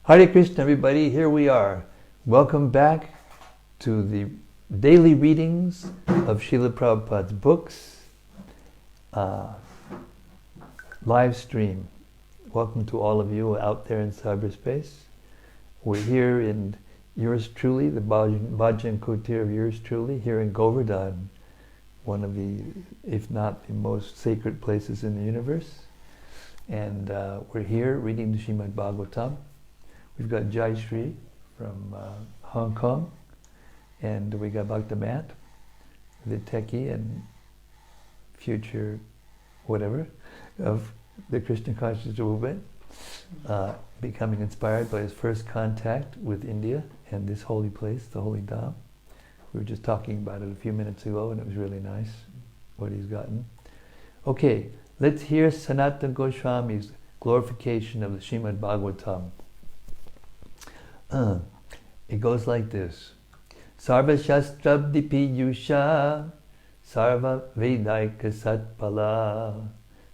Hare Krishna, everybody. Here we are. Welcome back to the daily readings of Srila Prabhupada's books. Live stream. Welcome to all of you out there in cyberspace. We're here in yours truly, the Bhajan Kutir of yours truly, here in Govardhan, one of the, if not the most sacred places in the universe. And we're here reading the Srimad-Bhagavatam. We've got Jai Shri from Hong Kong, and we got Bhaktamat, the techie and future whatever of the Krishna consciousness movement, becoming inspired by his first contact with India and this holy place, the Holy Dham. We were just talking about it a few minutes ago, and it was really nice what he's gotten. Okay, let's hear Sanatana Goswami's glorification of the Srimad-Bhagavatam. It goes like this. Sarva Shastrabdi Piyusha Sarva Vedaika Satpala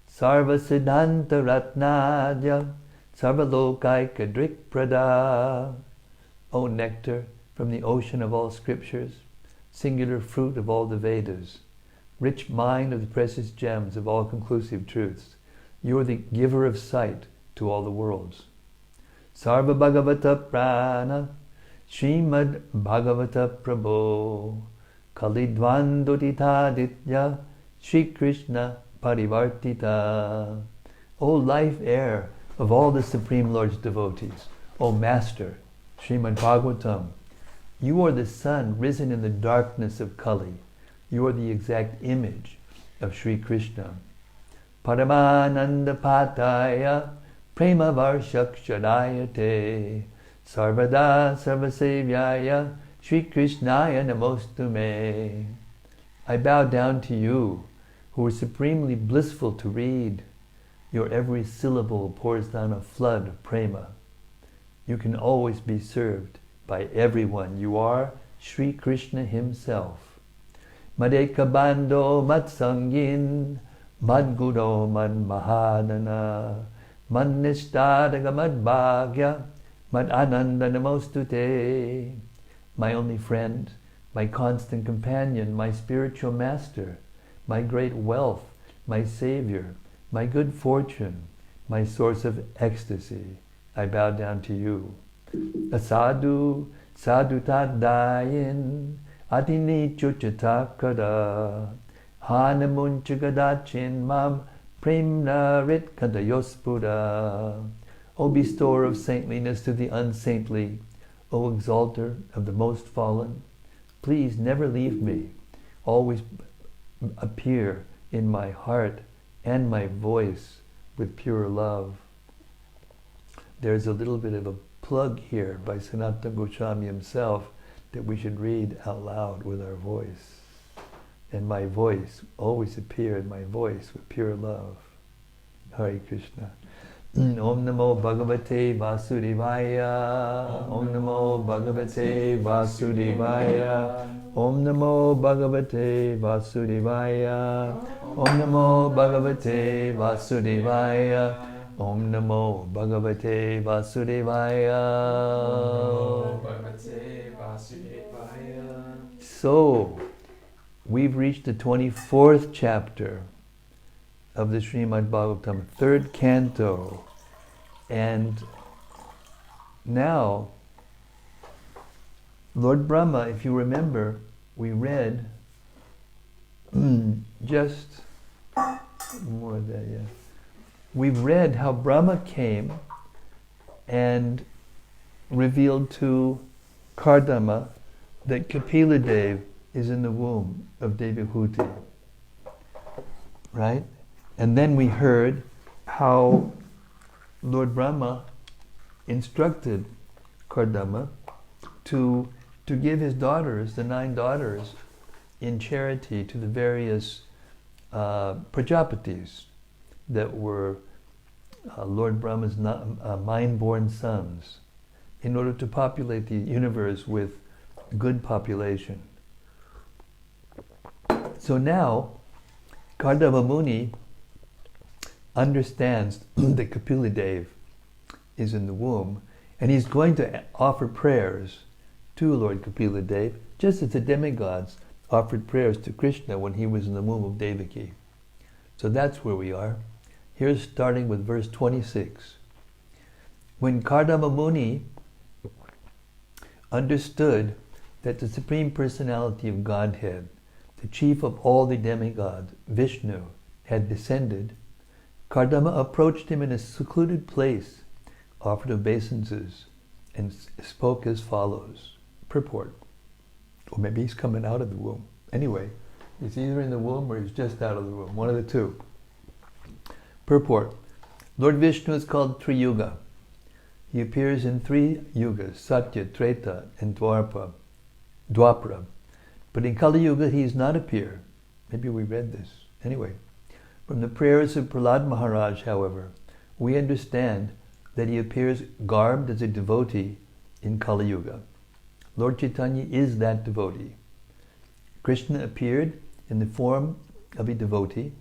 Sarva Siddhanta Ratnadya Sarva Lokaika Drikprada. O nectar from the ocean of all scriptures, singular fruit of all the Vedas, rich mine of the precious gems of all conclusive truths, you are the giver of sight to all the worlds. Sarva Bhagavata Prana Srimad Bhagavata Prabho Kalidvandotitaditya Shri Krishna Parivartita. O life air of all the Supreme Lord's devotees, O Master, Srimad Bhagavatam, you are the sun risen in the darkness of Kali. You are the exact image of Shri Krishna. Paramananda Pataya Prema Varshakshadayate Sarvada Sarvasevyaya Shri Krishnaya Namostume. I bow down to you, who are supremely blissful to read. Your every syllable pours down a flood of prema. You can always be served by everyone. You are Shri Krishna himself. Madeka Bando Matsangin Madguro Mad Mahadana Mad Nishtadaga Mad Bhagya Mad Ananda Namostute. My only friend, my constant companion, my spiritual master, my great wealth, my savior, my good fortune, my source of ecstasy, I bow down to you. Asadu Sadutadayin Adini Chuchatakada Hanamunchagadachin Mam Premna Rit Kandayospura. O bestower of saintliness to the unsaintly, O exalter of the most fallen, please never leave me. Always appear in my heart and my voice with pure love. There's a little bit of a plug here by Sanatana Goswami himself that we should read out loud with our voice. And my voice, always appear in my voice with pure love. Hare Krishna. Om Namo Bhagavate Vasudevaya. Om Namo Bhagavate Vasudevaya. Om Namo Bhagavate Vasudevaya. Om Namo Bhagavate Vasudevaya. Om Namo Bhagavate Vasudevaya. So, we've reached the 24th chapter of the Srimad-Bhagavatam, third canto. And now, Lord Brahma, if you remember, we read just more of that, yeah. We've read how Brahma came and revealed to Kardama that Kapila Dev is in the womb of Devahuti. Right? And then we heard how Lord Brahma instructed Kardama to give his daughters, the 9 daughters, in charity to the various Prajapatis that were Lord Brahma's mind-born sons, in order to populate the universe with good population. So now, Kardama Muni understands that Kapila Dev is in the womb, And he's going to offer prayers to Lord Kapila Dev, just as the demigods offered prayers to Krishna when he was in the womb of Devaki. So that's where we are. Here's starting with verse 26. When Kardama Muni understood that the Supreme Personality of Godhead, the chief of all the demigods, Vishnu, had descended, Kardama approached him in a secluded place, offered obeisances, and spoke as follows. Purport. Or maybe he's coming out of the womb. Anyway, he's either in the womb or he's just out of the womb. One of the two. Purport. Lord Vishnu is called Triyuga. He appears in 3 yugas, Satya, Treta, and Dwapara. But in Kali Yuga he does not appear. Maybe we read this. Anyway, from the prayers of Prahlad Maharaj, however, we understand that he appears garbed as a devotee in Kali Yuga. Lord Chaitanya is that devotee. Krishna appeared in the form of a devotee,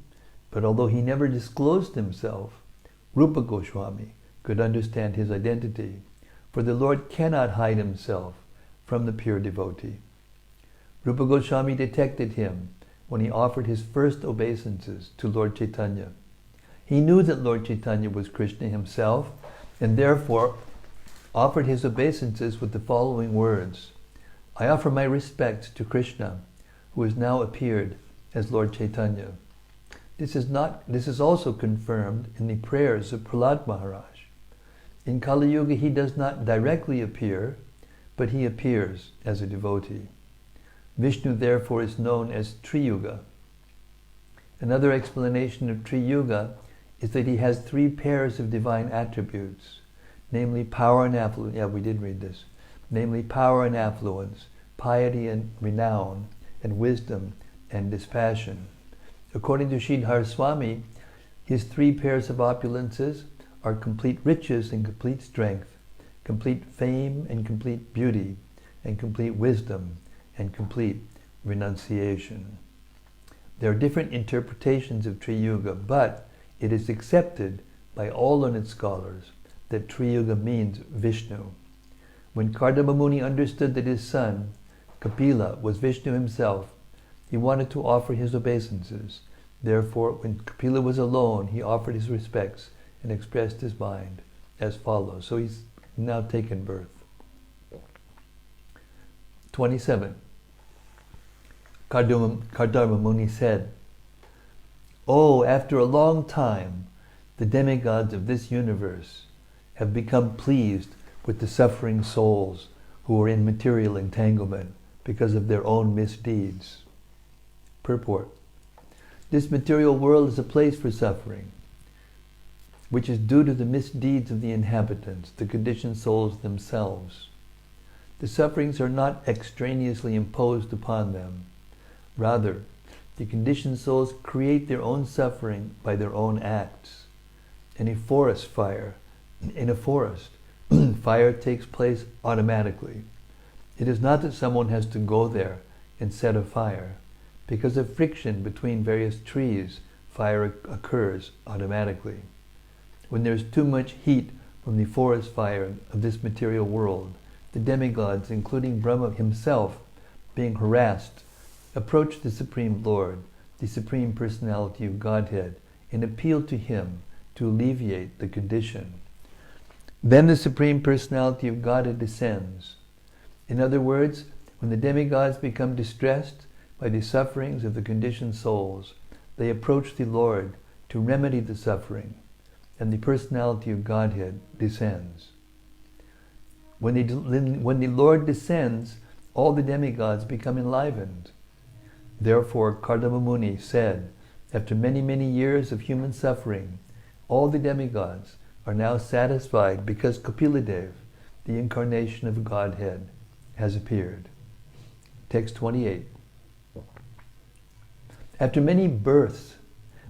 but although he never disclosed himself, Rupa Goswami could understand his identity, for the Lord cannot hide himself from the pure devotee. Rupa Goswami detected him when he offered his first obeisances to Lord Chaitanya. He knew that Lord Chaitanya was Krishna himself, and therefore offered his obeisances with the following words: I offer my respects to Krishna, who has now appeared as Lord Chaitanya. This is also confirmed in the prayers of Prahlad Maharaj. In Kali Yuga he does not directly appear, but he appears as a devotee. Vishnu therefore is known as Triyuga. Another explanation of Triyuga is that he has 3 pairs of divine attributes, namely power and affluence. Yeah, we did read this. Namely power and affluence, piety and renown, and wisdom and dispassion. According to Sridhar Swami, his 3 pairs of opulences are complete riches and complete strength, complete fame and complete beauty, and complete wisdom and complete renunciation. There are different interpretations of Triyuga, but it is accepted by all learned scholars that Triyuga means Vishnu. When Kardama Muni understood that his son, Kapila, was Vishnu himself, he wanted to offer his obeisances. Therefore, when Kapila was alone, he offered his respects and expressed his mind as follows. So he's now taken birth. 27. Kardama Muni said, Oh, after a long time, the demigods of this universe have become pleased with the suffering souls who are in material entanglement because of their own misdeeds. Purport. This material world is a place for suffering, which is due to the misdeeds of the inhabitants, the conditioned souls themselves. The sufferings are not extraneously imposed upon them. Rather, the conditioned souls create their own suffering by their own acts. In a forest, fire takes place automatically. It is not that someone has to go there and set a fire. Because of friction between various trees, fire occurs automatically. When there's too much heat from the forest fire of this material world, the demigods, including Brahma himself, being harassed, approach the Supreme Lord, the Supreme Personality of Godhead, and appeal to him to alleviate the condition. Then the Supreme Personality of Godhead descends. In other words, when the demigods become distressed by the sufferings of the conditioned souls, they approach the Lord to remedy the suffering, and the Personality of Godhead descends. When the Lord descends, all the demigods become enlivened. Therefore, Kardama Muni said, after many, many years of human suffering, all the demigods are now satisfied because Kapila Dev, the incarnation of Godhead, has appeared. Text 28. After many births,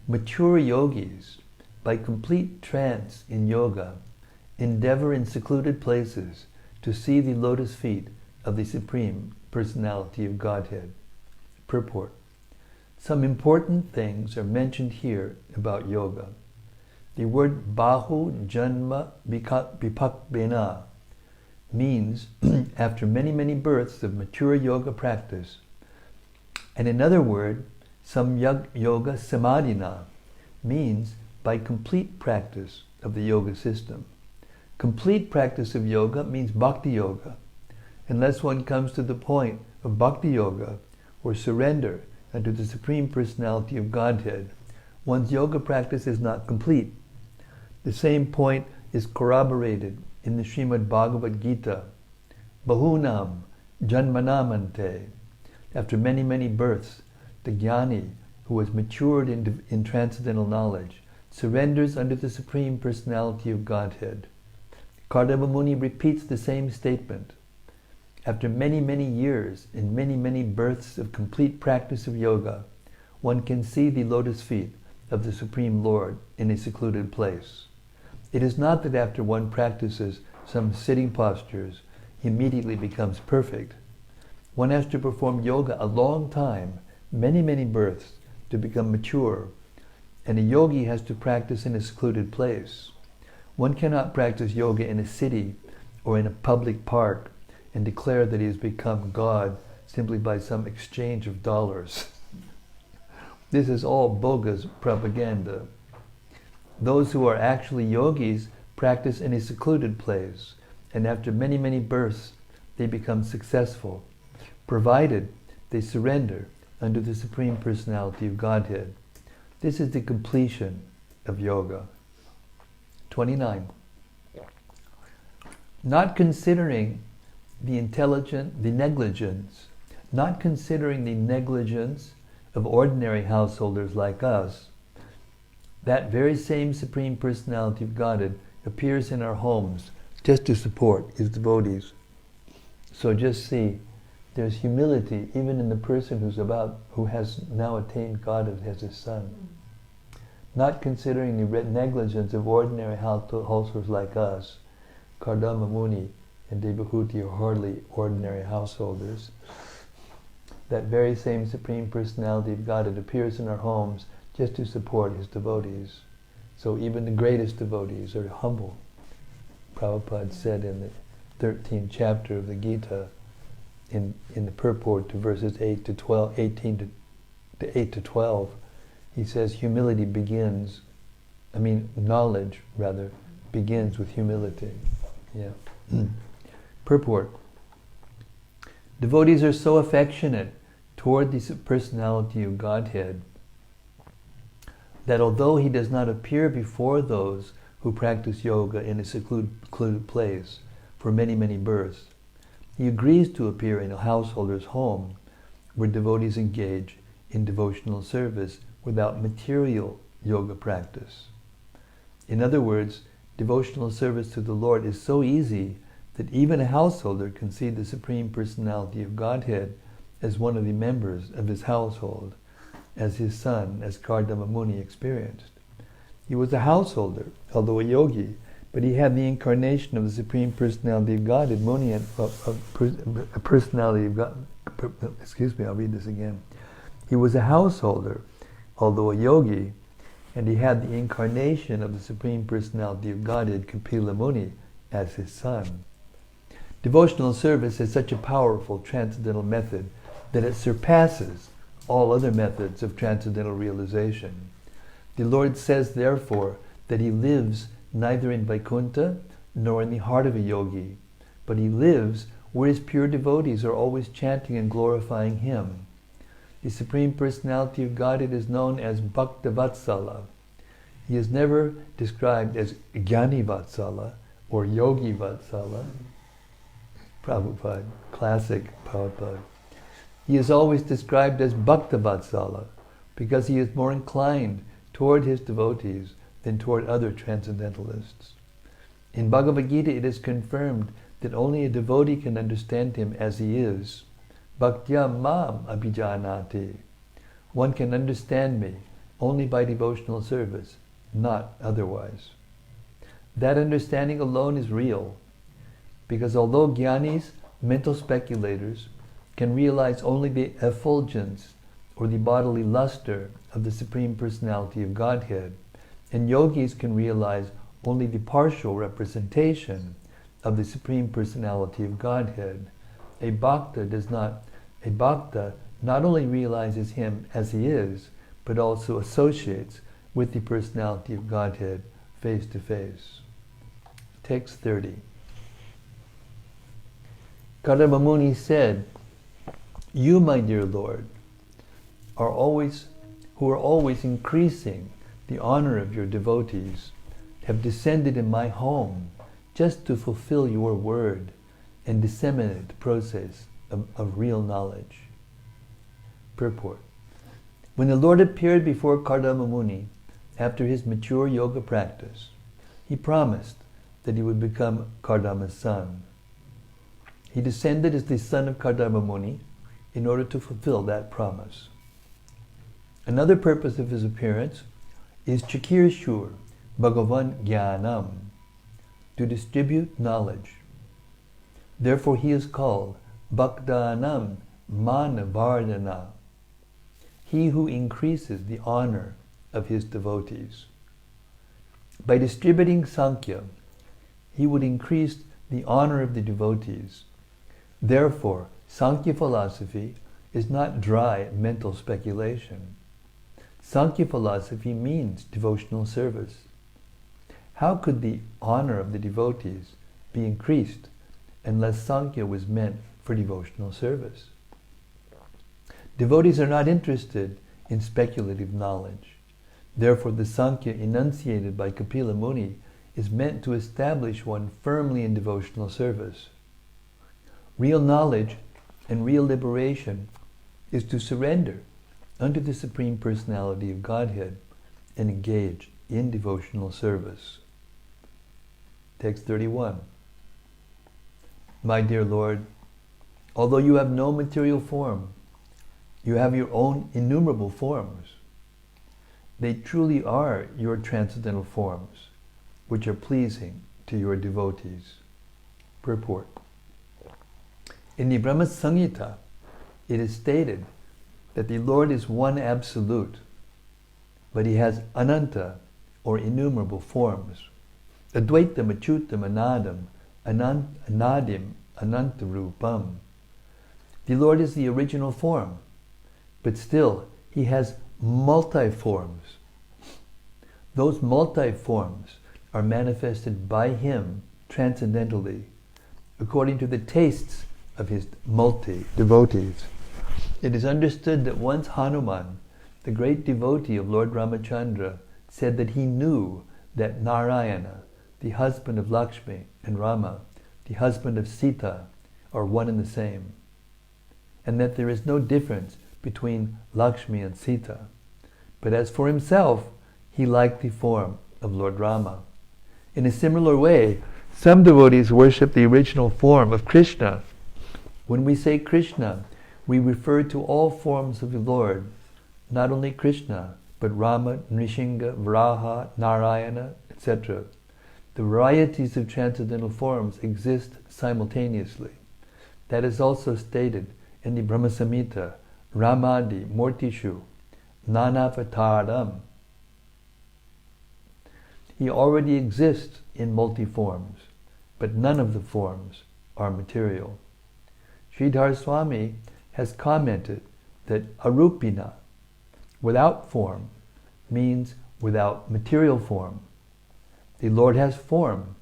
mature yogis, by complete trance in yoga, endeavor in secluded places to see the lotus feet of the Supreme Personality of Godhead. Purport. Some important things are mentioned here about yoga. The word Bahu Janma Vipakbena, means after many, many births of mature yoga practice. And another word, Samyak-yoga Samadhina, means by complete practice of the yoga system. Complete practice of yoga means bhakti yoga. Unless one comes to the point of bhakti yoga, or surrender unto the Supreme Personality of Godhead, one's yoga practice is not complete. The same point is corroborated in the Srimad-Bhagavatam. Bahunam janmanamante. After many, many births, the jnani, who has matured in transcendental knowledge, surrenders unto the Supreme Personality of Godhead. Kardama Muni repeats the same statement. After many, many years and many, many births of complete practice of yoga, one can see the lotus feet of the Supreme Lord in a secluded place. It is not that after one practices some sitting postures, he immediately becomes perfect. One has to perform yoga a long time, many, many births, to become mature. And a yogi has to practice in a secluded place. One cannot practice yoga in a city or in a public park and declare that he has become God simply by some exchange of dollars. This is all bogus propaganda. Those who are actually yogis practice in a secluded place, and after many, many births, they become successful, provided they surrender unto the Supreme Personality of Godhead. This is the completion of yoga. 29. Not considering the negligence of ordinary householders like us, that very same Supreme Personality of Godhead appears in our homes just to support his devotees. So just see, there's humility even in the person who has now attained God as his son. Not considering the negligence of ordinary householders like us, Kardama Muni and Devahuti are hardly ordinary householders. That very same Supreme Personality of Godhead appears in our homes just to support his devotees. So even the greatest devotees are humble. Prabhupada said in the 13th chapter of the Gita, in the purport to verses 8 to 12, 18 to 8 to 12, he says knowledge begins with humility. Yeah. Purport. Devotees are so affectionate toward the personality of Godhead that although he does not appear before those who practice yoga in a secluded place for many, many births, he agrees to appear in a householder's home where devotees engage in devotional service without material yoga practice. In other words, devotional service to the Lord is so easy that even a householder can see the Supreme Personality of Godhead as one of the members of his household, as his son, as Kardama Muni experienced. He was a householder, although a yogi, but he had the incarnation of the Supreme Personality of Godhead, Muni, a personality of God. Excuse me, I'll read this again. He was a householder, although a yogi, and he had the incarnation of the Supreme Personality of Godhead, Kapila Muni, as his son. Devotional service is such a powerful transcendental method that it surpasses all other methods of transcendental realization. The Lord says, therefore, that he lives neither in Vaikuntha nor in the heart of a yogi, but he lives where his pure devotees are always chanting and glorifying him. The Supreme Personality of Godhead is known as Bhakta Vatsala. He is never described as Jnani Vatsala or Yogi Vatsala. Prabhupada, classic Prabhupada. He is always described as Bhakta Vatsala because he is more inclined toward his devotees than toward other transcendentalists. In Bhagavad Gita it is confirmed that only a devotee can understand him as he is. Bhaktya mam abhijanati. One can understand me only by devotional service, not otherwise. That understanding alone is real, because although jnanis, mental speculators, can realize only the effulgence or the bodily luster of the Supreme Personality of Godhead, and yogis can realize only the partial representation, of the Supreme Personality of Godhead. A bhakta not only realizes him as he is, but also associates with the Personality of Godhead face to face. Text 30. Kardama Muni said, "You, my dear Lord, who are always increasing the honor of your devotees, have descended in my home just to fulfill your word and disseminate the process of real knowledge." Purport. When the Lord appeared before Kardama Muni after his mature yoga practice, he promised that he would become Kardama's son. He descended as the son of Kardama Muni in order to fulfill that promise. Another purpose of his appearance is Chakirshur Bhagavan Jnanam, to distribute knowledge. Therefore he is called Bhaktanam Manavardhana, he who increases the honor of his devotees. By distributing Sankhya, he would increase the honor of the devotees. Therefore, Sankhya philosophy is not dry mental speculation. Sankhya philosophy means devotional service. How could the honor of the devotees be increased unless Sankhya was meant for devotional service? Devotees are not interested in speculative knowledge. Therefore, the Sankhya enunciated by Kapila Muni is meant to establish one firmly in devotional service. Real knowledge and real liberation is to surrender unto the Supreme Personality of Godhead and engage in devotional service. Text 31. My dear Lord, although you have no material form, you have your own innumerable forms. They truly are your transcendental forms, which are pleasing to your devotees. Purport. In the Brahma Samhita, it is stated that the Lord is one absolute, but he has ananta, or innumerable forms. Advaitam, Achyutam, Anadam, Anadim, Anantarupam. The Lord is the original form, but still he has multi-forms. Those multi-forms are manifested by him transcendentally, according to the tastes of his multi-devotees. It is understood that once Hanuman, the great devotee of Lord Ramachandra, said that he knew that Narayana, the husband of Lakshmi, and Rama, the husband of Sita, are one and the same, and that there is no difference between Lakshmi and Sita. But as for himself, he liked the form of Lord Rama. In a similar way, some devotees worship the original form of Krishna. When we say Krishna, we refer to all forms of the Lord, not only Krishna, but Rama, Nrisingha, Varaha, Narayana, etc. The varieties of transcendental forms exist simultaneously. That is also stated in the Brahma Samhita, Ramadi Mortishu, Nanavataram. He already exists in multi-forms, but none of the forms are material. Sridhar Swami has commented that arupina, without form, means without material form. The Lord has form,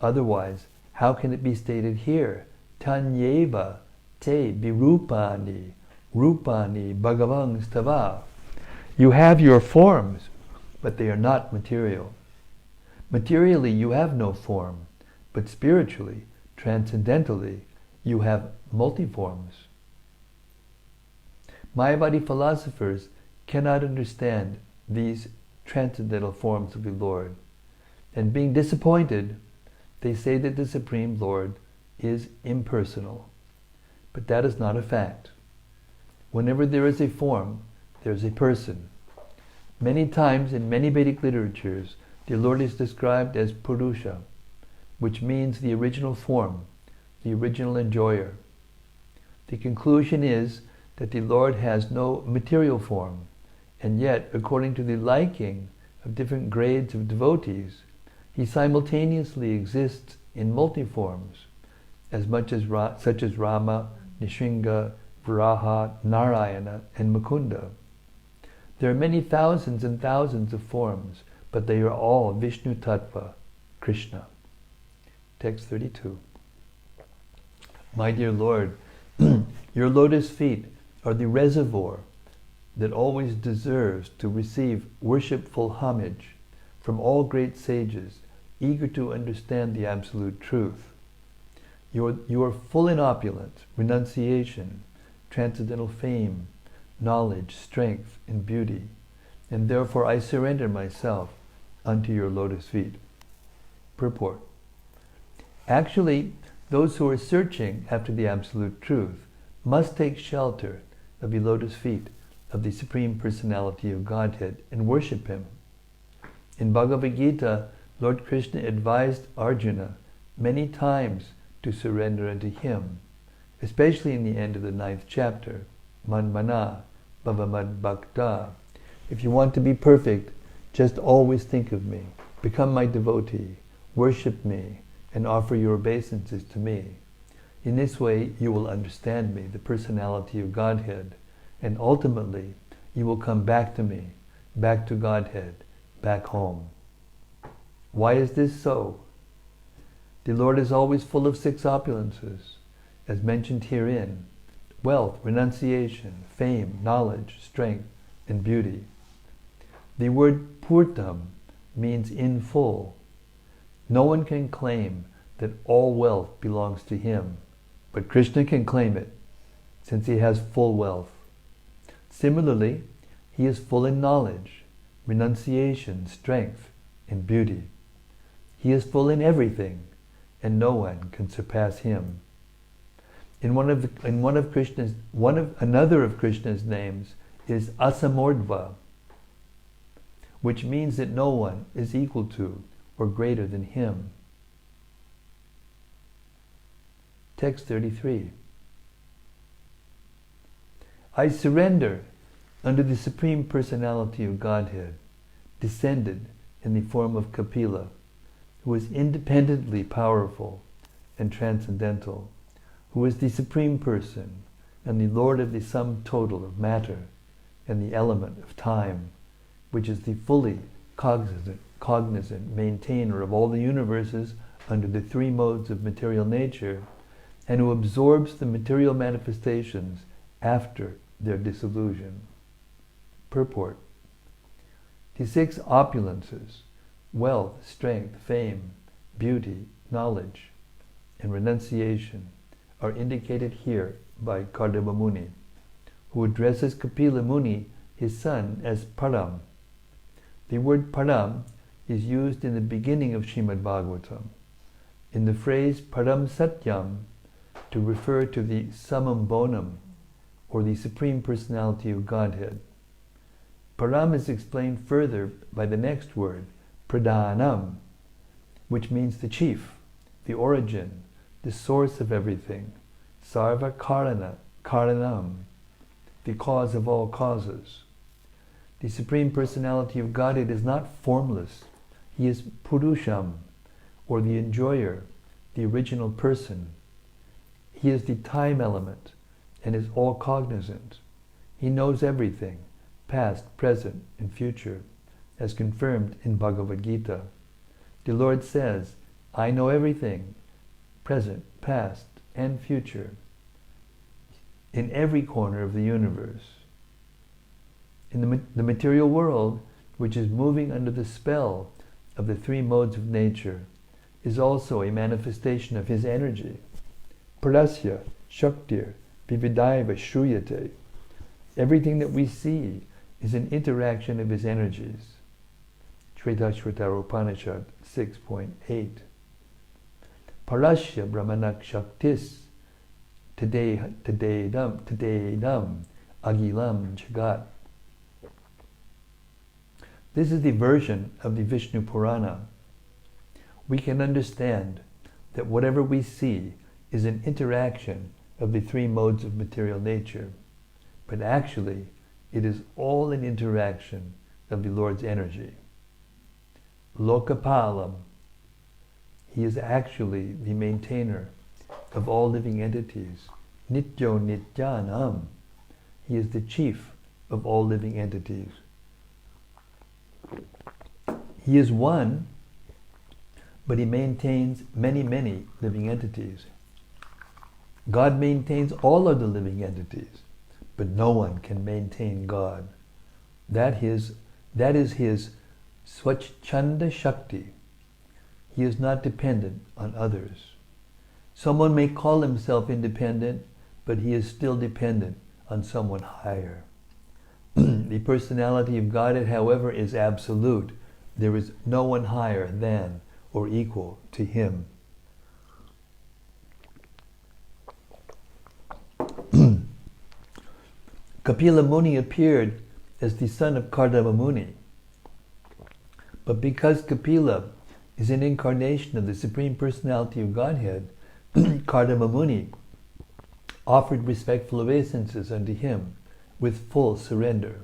otherwise how can it be stated here, Tanyeva te birupani, rupani bhagavang stava? You have your forms, but they are not material. Materially you have no form, but spiritually, transcendentally, you have multiforms. Mayavadi philosophers cannot understand these transcendental forms of the Lord, and being disappointed, they say that the Supreme Lord is impersonal. But that is not a fact. Whenever there is a form, there is a person. Many times in many Vedic literatures, the Lord is described as Purusha, which means the original form, the original enjoyer. The conclusion is that the Lord has no material form, and yet, according to the liking of different grades of devotees, he simultaneously exists in multi-forms, such as Rama, Nisringa, Varaha, Narayana, and Mukunda. There are many thousands and thousands of forms, but they are all Vishnu Tattva, Krishna. Text 32. My dear Lord, your lotus feet are the reservoir that always deserves to receive worshipful homage from all great sages, eager to understand the absolute truth. You are full in opulence, renunciation, transcendental fame, knowledge, strength, and beauty, and therefore I surrender myself unto your lotus feet. Purport. Actually, those who are searching after the absolute truth must take shelter of the lotus feet of the Supreme Personality of Godhead and worship Him. In Bhagavad Gita, Lord Krishna advised Arjuna many times to surrender unto Him, especially in the end of the 9th chapter, Manmana Bhavamad Bhakta. If you want to be perfect, just always think of me, become my devotee, worship me, and offer your obeisances to me. In this way, you will understand me, the personality of Godhead, and ultimately, you will come back to me, back to Godhead, back home. Why is this so? The Lord is always full of 6 opulences, as mentioned herein: wealth, renunciation, fame, knowledge, strength, and beauty. The word purtam means in full. No one can claim that all wealth belongs to him, but Krishna can claim it, since he has full wealth. Similarly, he is full in knowledge, renunciation, strength, and beauty. He is full in everything, and no one can surpass him. Another of Krishna's names is Asamordva, which means that no one is equal to or greater than him. Text 33. I surrender under the Supreme Personality of Godhead, descended in the form of Kapila, who is independently powerful and transcendental, who is the Supreme Person and the Lord of the sum total of matter and the element of time, which is the fully cognizant maintainer of all the universes under the 3 modes of material nature, and who absorbs the material manifestations after their dissolution. Purport. The 6 opulences, wealth, strength, fame, beauty, knowledge, and renunciation, are indicated here by Kardama Muni, who addresses Kapila Muni, his son, as Param. The word Param is used in the beginning of Srimad-Bhagavatam, in the phrase Param Satyam, to refer to the Summum Bonum, or the Supreme Personality of Godhead. Param is explained further by the next word, Pradhanam, which means the chief, the origin, the source of everything, Sarva Karanam, the cause of all causes. The Supreme Personality of Godhead is not formless. He is Purusham, or the enjoyer, the original person. He is the time element and is all cognizant. He knows everything, past, present, and future, as confirmed in Bhagavad Gita. The Lord says, I know everything, present, past, and future, in every corner of the universe. In the material world, which is moving under the spell of the 3 modes of nature, is also a manifestation of his energy. Parasya, Shaktir, Vividaiva, Shruyate. Everything that we see is an interaction of his energies. Shvetashvatara Upanishad 6.8. Parasya Brahmanak Shaktis Tadedam Agilam Jagat. This is the version of the Vishnu Purana. We can understand that whatever we see is an interaction of the 3 modes of material nature, but actually it is all an interaction of the Lord's energy. Lokapalam. He is actually the maintainer of all living entities. Nityo Nityanam. He is the chief of all living entities. He is one, but he maintains many, many living entities. God maintains all of the living entities, but no one can maintain God. That is his Swachchanda Shakti. He is not dependent on others. Someone may call himself independent, but he is still dependent on someone higher. The personality of Godhead, however, is absolute. There is no one higher than or equal to him. Kapila Muni appeared as the son of Kardama Muni. But because Kapila is an incarnation of the Supreme Personality of Godhead, Kardama Muni offered respectful obeisances unto him with full surrender.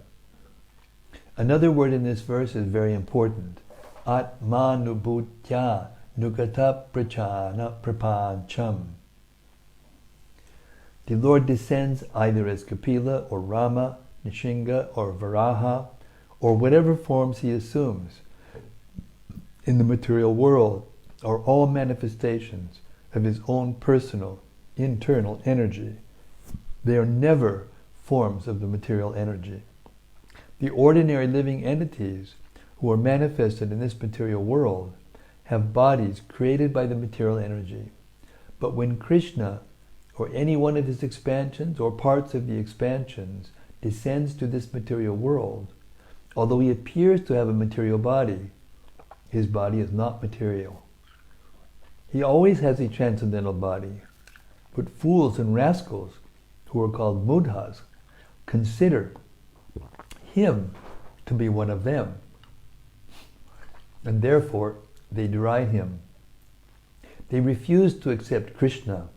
Another word in this verse is very important. Atmanubhutya nugata prachana prapancham. The Lord descends either as Kapila or Rama, Nishinga or Varaha, or whatever forms he assumes in the material world, are all manifestations of his own personal, internal energy. They are never forms of the material energy. The ordinary living entities who are manifested in this material world have bodies created by the material energy. But when Krishna, or any one of his expansions or parts of the expansions, descends to this material world, although he appears to have a material body, his body is not material. He always has a transcendental body. But fools and rascals, who are called mudhas, consider him to be one of them, and therefore they deride him. They refuse to accept Krishna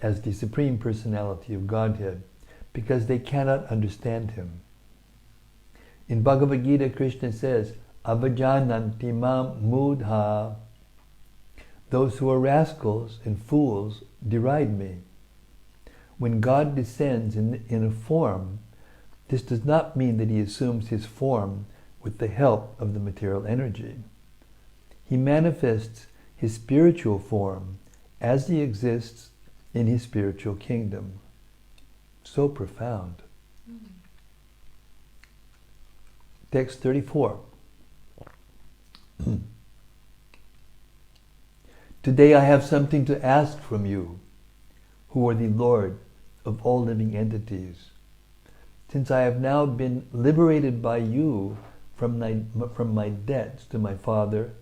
as the Supreme Personality of Godhead because they cannot understand him. In Bhagavad Gita, Krishna says, Avajananti mam mudha. Those who are rascals and fools deride me. When God descends in a form, this does not mean that he assumes his form with the help of the material energy. He manifests his spiritual form as he exists in his spiritual kingdom. So profound. Text 34. Today I have something to ask from you, who are the Lord of all living entities. Since I have now been liberated by you from my debts to my father,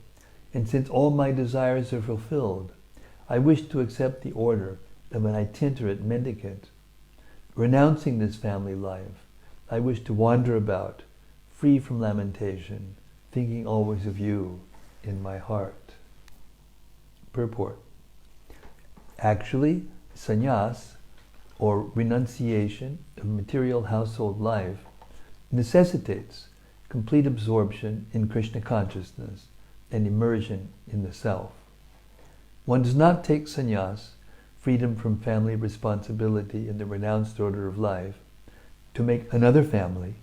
and since all my desires are fulfilled, I wish to accept the order of an itinerant mendicant. Renouncing this family life, I wish to wander about, free from lamentation, thinking always of you in my heart. Purport. Actually, sannyas, or renunciation of material household life, necessitates complete absorption in Krishna consciousness and immersion in the self. One does not take sannyas, freedom from family responsibility in the renounced order of life, to make another family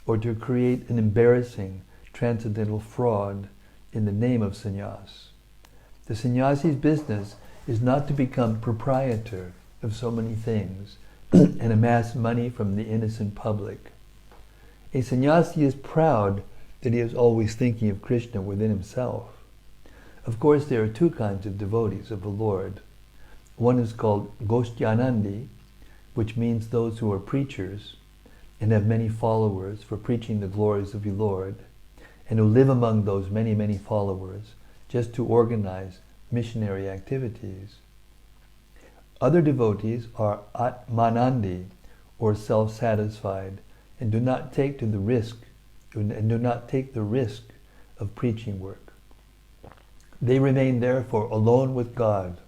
or to create an embarrassing transcendental fraud in the name of sannyas. The sannyasi's business is not to become proprietor of so many things and amass money from the innocent public. A sannyasi is proud that he is always thinking of Krishna within himself. Of course, there are two kinds of devotees of the Lord. One is called Goshtyanandi, which means those who are preachers and have many followers for preaching the glories of the Lord, and who live among those many, many followers just to organize missionary activities. Other devotees are Atmanandi, or self-satisfied, and do not take the risk of preaching work. They remain therefore alone with God.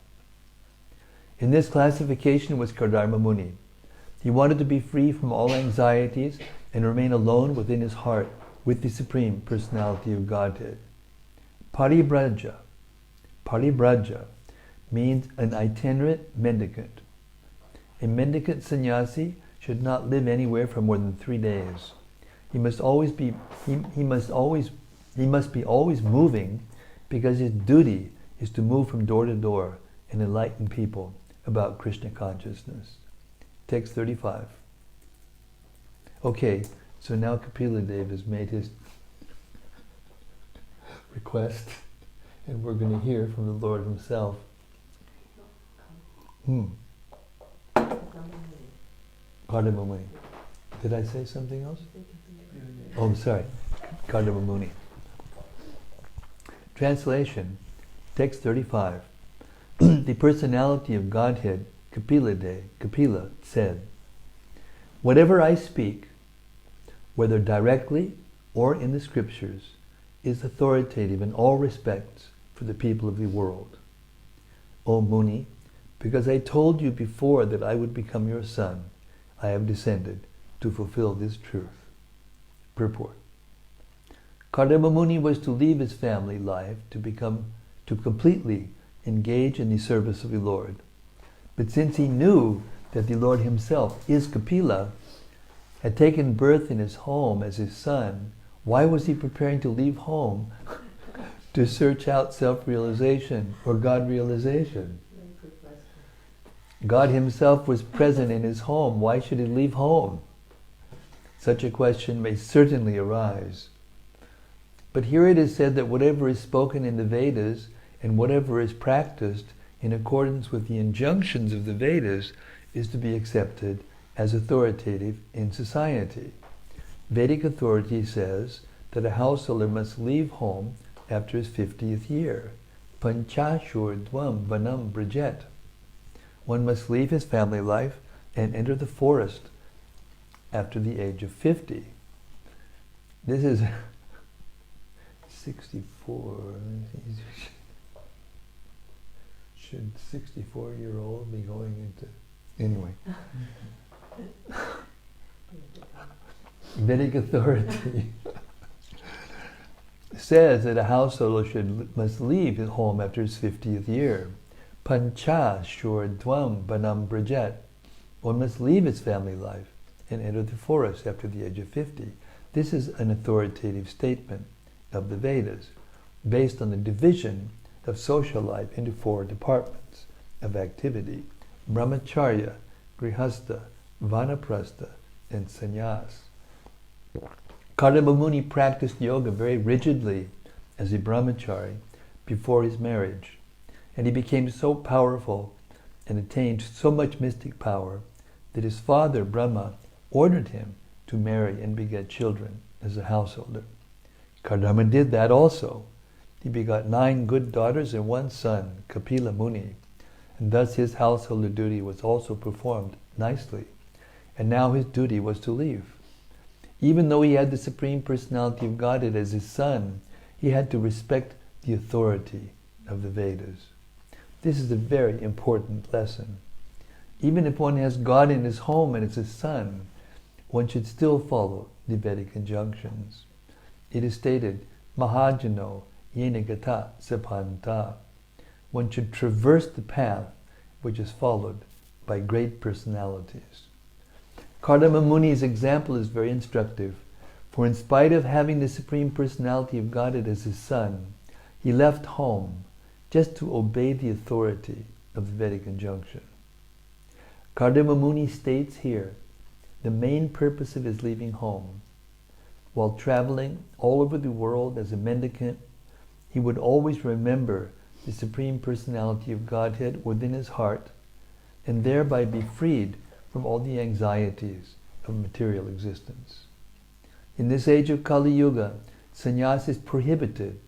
In this classification was Kardama Muni. He wanted to be free from all anxieties and remain alone within his heart with the Supreme Personality of Godhead. Paribraja, Paribraja means an itinerant mendicant. A mendicant sannyasi should not live anywhere for more than 3 days. He must be always moving, because his duty is to move from door to door and enlighten people about Krishna consciousness. Text 35. Okay, so now Kapila Dev has made his request, and we're going to hear from the Lord himself. Kardama Muni. Did I say something else? Oh, I'm sorry. Kardama Muni. Translation, text 35. The personality of Godhead, Kapila, said, "Whatever I speak, whether directly or in the scriptures, is authoritative in all respects for the people of the world. O Muni, because I told you before that I would become your son, I have descended to fulfill this truth." Purport. Kardama Muni was to leave his family life to completely engage in the service of the Lord. But since he knew that the Lord himself is Kapila, had taken birth in his home as his son, why was he preparing to leave home to search out self-realization or God realization? God himself was present in his home. Why should he leave home? Such a question may certainly arise. But here it is said that whatever is spoken in the Vedas and whatever is practiced in accordance with the injunctions of the Vedas is to be accepted as authoritative in society. Vedic authority says that a householder must leave home after his 50th year. Panchashur dvam vanam brajet. One must leave his family life and enter the forest after the age of 50. This is 64. Should 64-year-old be going into... Anyway. Vedic authority says that a householder must leave his home after his 50th year. Pancha shur dvam banam brajet. One must leave his family life and enter the forest after the age of 50. This is an authoritative statement of the Vedas, based on the division of social life into 4 departments of activity: brahmacharya, grihastha, vanaprastha, and sannyas. Kardama Muni practiced yoga very rigidly as a brahmachari before his marriage, and he became so powerful and attained so much mystic power that his father, Brahma, ordered him to marry and beget children as a householder. Kardama did that also. He begot 9 good daughters and 1 son, Kapila Muni, and thus his householder duty was also performed nicely. And now his duty was to leave. Even though he had the Supreme Personality of Godhead as his son, he had to respect the authority of the Vedas. This is a very important lesson. Even if one has God in his home and is his son, one should still follow the Vedic injunctions. It is stated, Mahajano yenagata sapanta. One should traverse the path which is followed by great personalities. Kardama Muni's example is very instructive, for in spite of having the Supreme Personality of Godhead as his son, he left home just to obey the authority of the Vedic injunction. Kardama Muni states here the main purpose of his leaving home. While traveling all over the world as a mendicant, he would always remember the Supreme Personality of Godhead within his heart, and thereby be freed from all the anxieties of material existence. In this age of Kali Yuga, sannyas is prohibited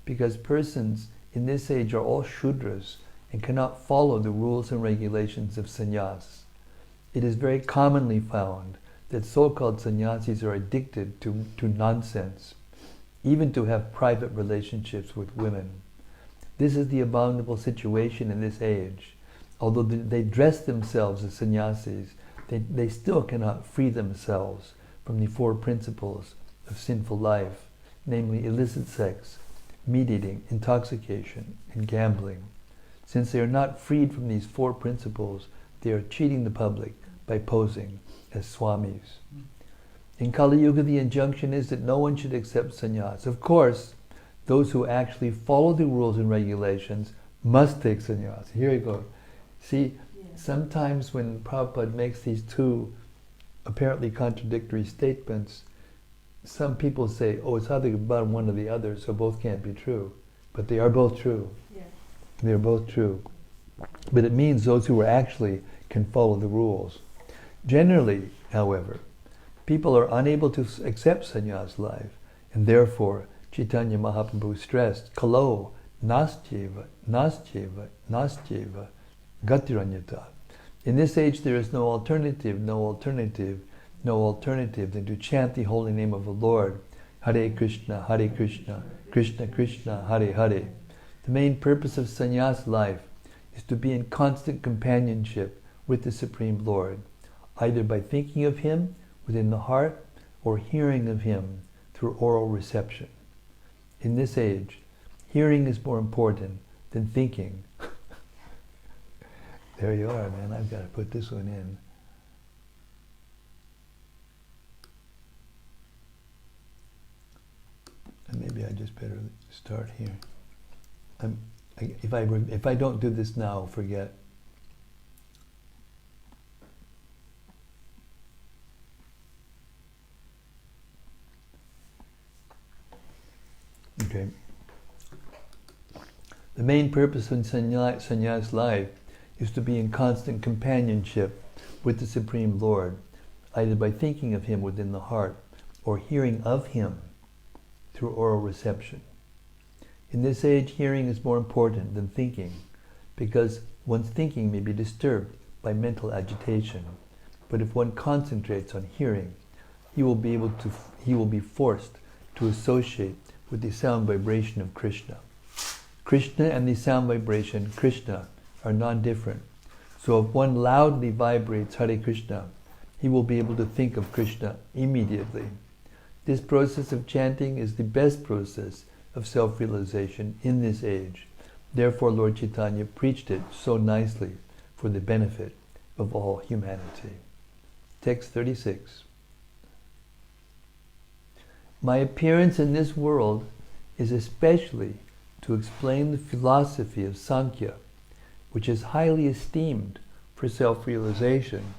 because persons in this age are all Shudras and cannot follow the rules and regulations of sannyas. It is very commonly found that so-called sannyasis are addicted to nonsense, even to have private relationships with women. This is the abominable situation in this age. Although they dress themselves as sannyasis, they still cannot free themselves from the 4 principles of sinful life, namely illicit sex, meat eating, intoxication, and gambling. Since they are not freed from these four principles, they are cheating the public by posing as swamis. In Kali Yuga, the injunction is that no one should accept sannyas. Of course, those who actually follow the rules and regulations must take sannyas. Here you go. See, sometimes when Prabhupada makes these two apparently contradictory statements, some people say, oh, it's either about one or the other, so both can't be true. But they are both true. Yeah. They are both true. But it means those who actually can follow the rules. Generally, however, people are unable to accept sannyas life, and therefore Chaitanya Mahaprabhu stressed, Kalo, nastyeva, nastyeva, nastyeva, gatiranyata. In this age there is no alternative than to chant the holy name of the Lord, Hare Krishna, Krishna Krishna, Hare Hare. The main purpose of sannyas life is to be in constant companionship with the Supreme Lord, either by thinking of Him within the heart or hearing of Him through oral reception. In this age, hearing is more important than thinking. There you are, man. I've got to put this one in. And maybe I just better start here. If I don't do this now, forget. Okay. The main purpose of sannyas life is to be in constant companionship with the Supreme Lord, either by thinking of Him within the heart or hearing of Him through oral reception. In this age, hearing is more important than thinking, because one's thinking may be disturbed by mental agitation. But if one concentrates on hearing, he will be forced to associate with the sound vibration of Krishna. Krishna and the sound vibration, Krishna, are non-different. So if one loudly vibrates Hare Krishna, he will be able to think of Krishna immediately. This process of chanting is the best process of self-realization in this age. Therefore, Lord Chaitanya preached it so nicely for the benefit of all humanity. Text 36. My appearance in this world is especially to explain the philosophy of Sankhya, which is highly esteemed for self-realization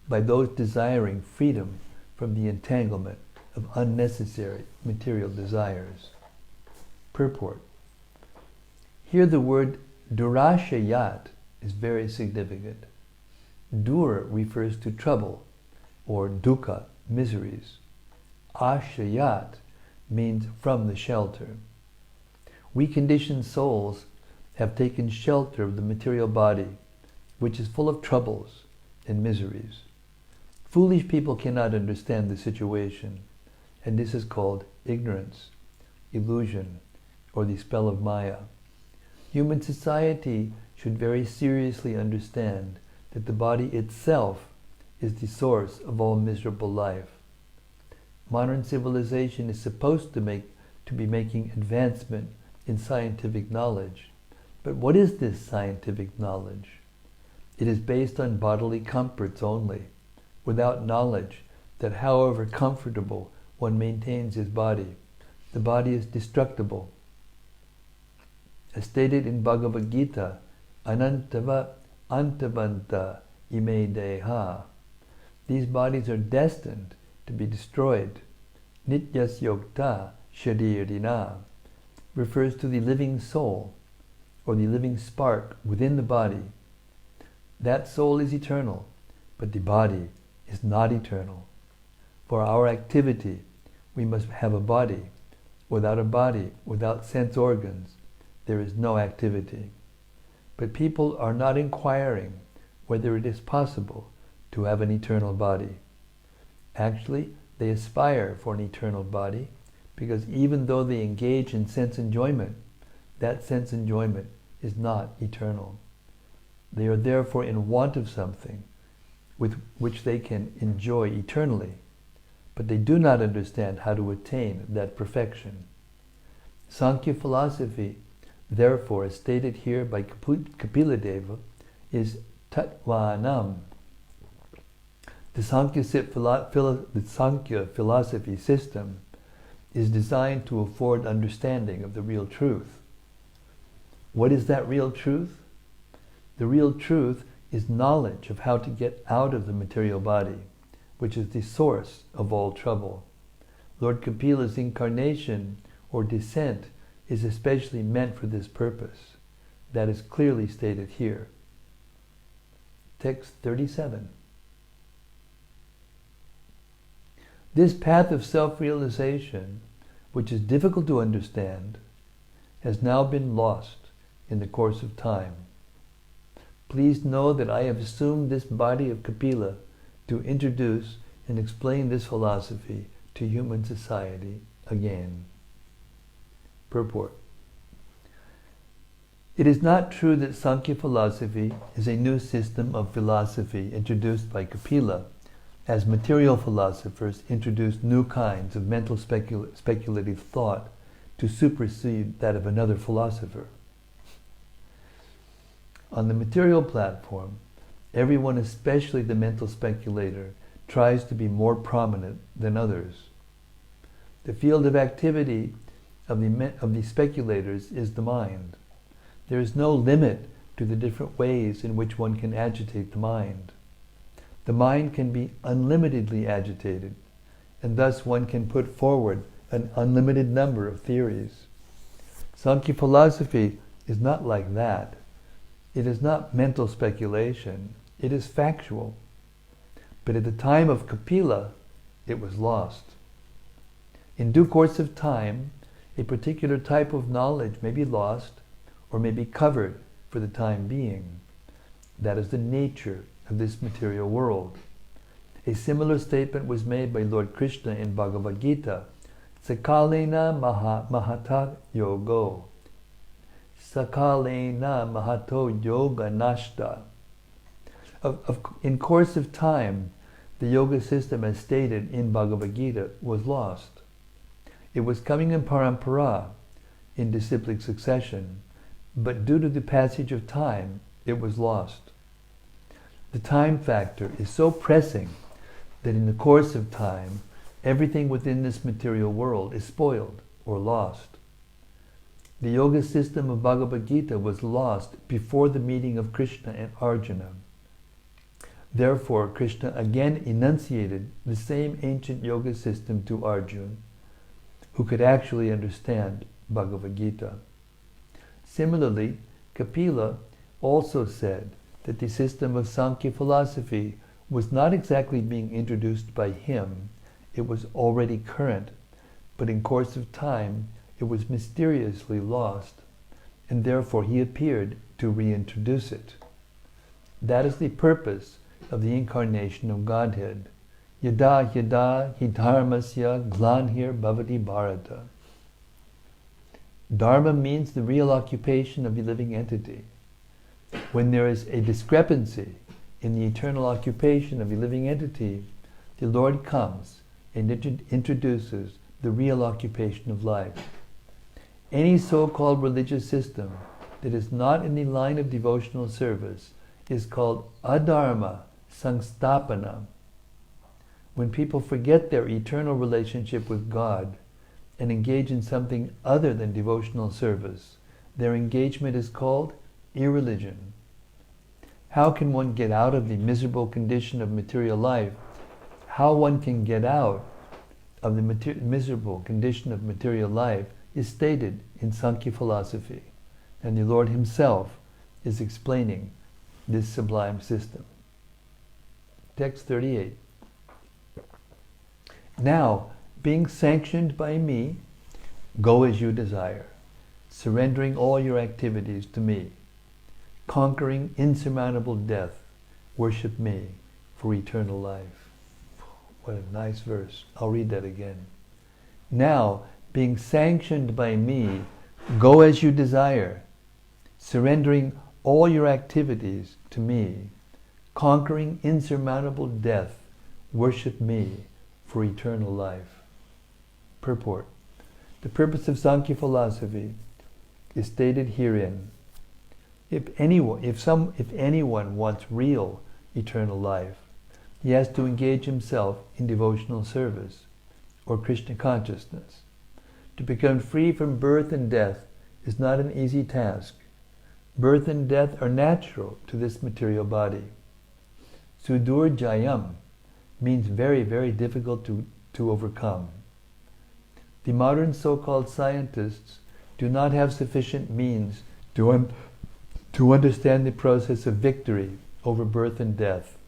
by those desiring freedom from the entanglement of unnecessary material desires. Purport. Here the word durashayat is very significant. Dur refers to trouble, or dukkha, miseries. Ashayat means from the shelter. We conditioned souls have taken shelter of the material body, which is full of troubles and miseries. Foolish people cannot understand the situation, and this is called ignorance, illusion, or the spell of Maya. Human society should very seriously understand that the body itself is the source of all miserable life. Modern civilization is supposed to be making advancement in scientific knowledge. But what is this scientific knowledge? It is based on bodily comforts only, without knowledge that however comfortable one maintains his body, the body is destructible. As stated in Bhagavad Gita, Anantava Antavanta ime deha. These bodies are destined to be destroyed. Nityas yokta sharirina refers to the living soul, or the living spark within the body. That soul is eternal, but the body is not eternal. For our activity, we must have a body. Without sense organs, there is no activity. But people are not inquiring whether it is possible to have an eternal body. Actually, they aspire for an eternal body, because even though they engage in sense enjoyment, that sense enjoyment is not eternal. They are therefore in want of something with which they can enjoy eternally, but they do not understand how to attain that perfection. Sankhya philosophy, therefore, as stated here by Kapila Deva, is Tattvanam. The Sankhya philosophy system is designed to afford understanding of the real truth. What is that real truth? The real truth is knowledge of how to get out of the material body, which is the source of all trouble. Lord Kapila's incarnation or descent is especially meant for this purpose. That is clearly stated here. Text 37. This path of self-realization, which is difficult to understand, has now been lost in the course of time. Please know that I have assumed this body of Kapila to introduce and explain this philosophy to human society again. Purport. It is not true that Sankhya philosophy is a new system of philosophy introduced by Kapila, as material philosophers introduced new kinds of mental speculative thought to supersede that of another philosopher. On the material platform, everyone, especially the mental speculator, tries to be more prominent than others. The field of activity of the speculators is the mind. There is no limit to the different ways in which one can agitate the mind. The mind can be unlimitedly agitated, and thus one can put forward an unlimited number of theories. Sankhya philosophy is not like that. It is not mental speculation, it is factual. But at the time of Kapila, it was lost. In due course of time, a particular type of knowledge may be lost or may be covered for the time being. That is the nature of this material world. A similar statement was made by Lord Krishna in Bhagavad Gita, Sakalena mahata yogo. Sakalena mahato yoga nashta. In course of time, the yoga system as stated in Bhagavad Gita was lost. It was coming in parampara, in disciplic succession, but due to the passage of time, it was lost. The time factor is so pressing that in the course of time, everything within this material world is spoiled or lost. The yoga system of Bhagavad Gita was lost before the meeting of Krishna and Arjuna. Therefore, Krishna again enunciated the same ancient yoga system to Arjuna, who could actually understand Bhagavad Gita. Similarly, Kapila also said that the system of Sankhya philosophy was not exactly being introduced by him, it was already current, but in course of time it was mysteriously lost, and therefore he appeared to reintroduce it. That is the purpose of the incarnation of Godhead. Yada yada hi dharmasya glanhir bhavati bharata. Dharma means the real occupation of the living entity. When there is a discrepancy in the eternal occupation of the living entity, the Lord comes and introduces the real occupation of life. Any so-called religious system that is not in the line of devotional service is called adharma samstapana. When people forget their eternal relationship with God and engage in something other than devotional service, their engagement is called irreligion. How can one get out of the miserable condition of material life? How one can get out of the miserable condition of material life is stated in Sankhya philosophy, and the Lord himself is explaining this sublime system. Text 38. Now, being sanctioned by me, go as you desire, surrendering all your activities to me, conquering insurmountable death, worship me for eternal life. What a nice verse. I'll read that again. Now, being sanctioned by me, go as you desire, surrendering all your activities to me, conquering insurmountable death, worship me for eternal life. Purport. The purpose of Sankhya philosophy is stated herein. If anyone wants real eternal life, he has to engage himself in devotional service or Krishna consciousness. To become free from birth and death is not an easy task. Birth and death are natural to this material body. Sudur Jayam means very, very difficult to overcome. The modern so-called scientists do not have sufficient means to understand the process of victory over birth and death.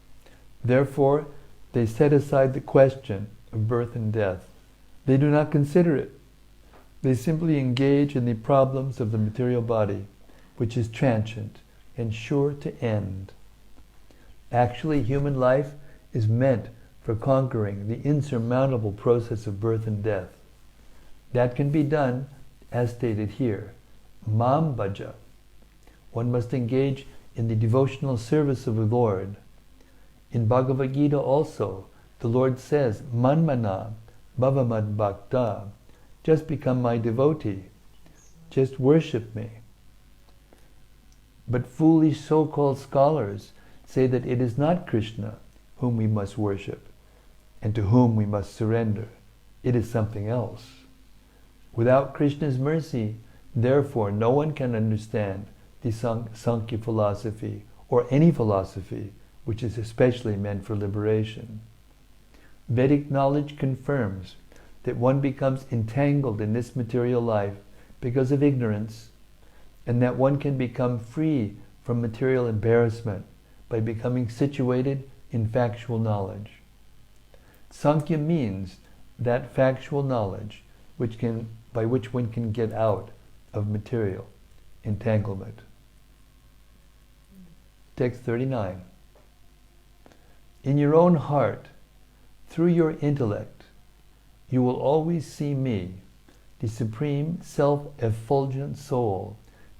Therefore, they set aside the question of birth and death. They do not consider it. They simply engage in the problems of the material body, which is transient and sure to end. Actually, human life is meant for conquering the insurmountable process of birth and death. That can be done, as stated here, Mam Bhaja. One must engage in the devotional service of the Lord. In Bhagavad Gita also, the Lord says, Manmana Bhavamad Bhakta, just become my devotee, just worship me. But foolish so-called scholars say that it is not Krishna whom we must worship and to whom we must surrender. It is something else. Without Krishna's mercy, therefore, no one can understand the Sankhya philosophy or any philosophy which is especially meant for liberation. Vedic knowledge confirms that one becomes entangled in this material life because of ignorance, and that one can become free from material embarrassment by becoming situated in factual knowledge. Sankhya means that factual knowledge by which one can get out of material entanglement. Text 39. In your own heart, through your intellect, you will always see me, the supreme self-effulgent soul,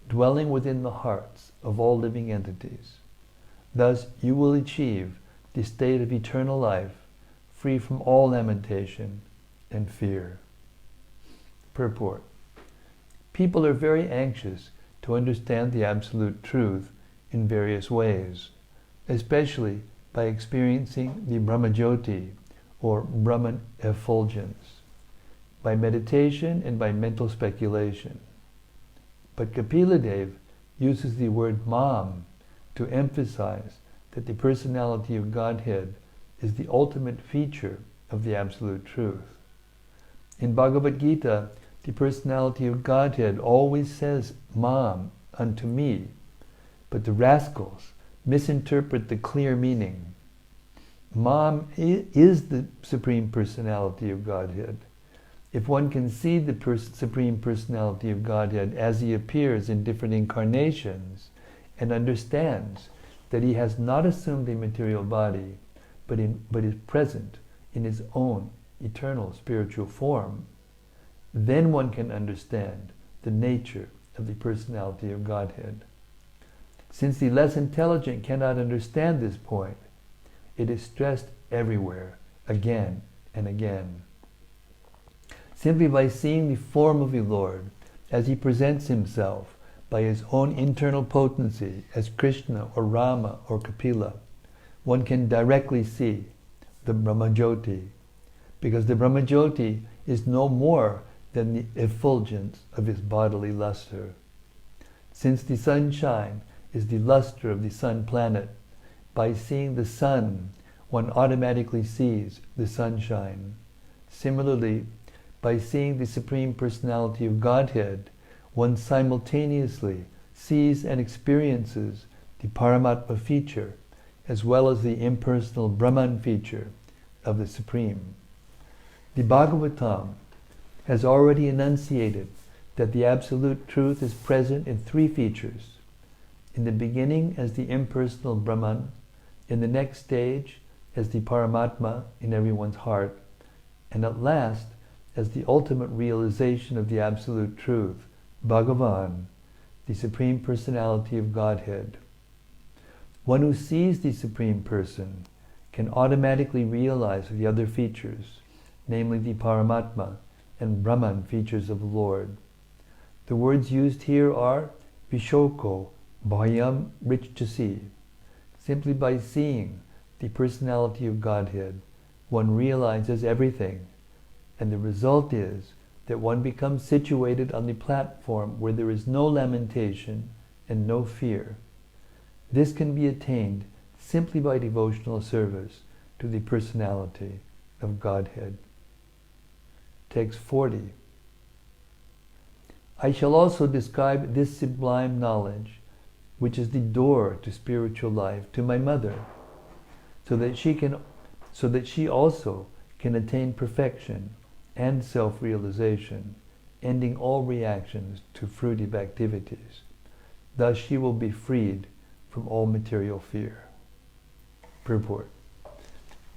dwelling within the hearts of all living entities. Thus you will achieve the state of eternal life, free from all lamentation and fear. Purport. People are very anxious to understand the absolute truth in various ways, especially by experiencing the Brahmajyoti, or Brahman effulgence, by meditation and by mental speculation. But Kapila Dev uses the word Mam to emphasize that the personality of Godhead is the ultimate feature of the absolute truth. In Bhagavad Gita, the personality of Godhead always says Mam, unto me, but the rascals misinterpret the clear meaning. Mam is the Supreme Personality of Godhead. If one can see the Supreme Personality of Godhead as he appears in different incarnations and understands that he has not assumed a material body, but is present in his own eternal spiritual form, then one can understand the nature of the Personality of Godhead. Since the less intelligent cannot understand this point, it is stressed everywhere, again and again. Simply by seeing the form of the Lord as he presents himself by his own internal potency as Krishna or Rama or Kapila, one can directly see the Brahmajyoti, because the Brahmajyoti is no more than the effulgence of his bodily luster. Since the sunshine is the luster of the sun planet, by seeing the sun, one automatically sees the sunshine. Similarly, by seeing the Supreme Personality of Godhead, one simultaneously sees and experiences the Paramatma feature, as well as the impersonal Brahman feature of the Supreme. The Bhagavatam has already enunciated that the Absolute Truth is present in three features. In the beginning as the impersonal Brahman, in the next stage as the Paramatma in everyone's heart, and at last as the ultimate realization of the Absolute Truth, Bhagavan, the Supreme Personality of Godhead. One who sees the Supreme Person can automatically realize the other features, namely the Paramatma and Brahman features of the Lord. The words used here are Vishoko, Bhayam, rich to see. Simply by seeing the personality of Godhead, one realizes everything, and the result is that one becomes situated on the platform where there is no lamentation and no fear. This can be attained simply by devotional service to the personality of Godhead. Text 40. I shall also describe this sublime knowledge, which is the door to spiritual life, to my mother, so that she also can attain perfection and self-realization, ending all reactions to fruitive activities. Thus she will be freed from all material fear. Purport.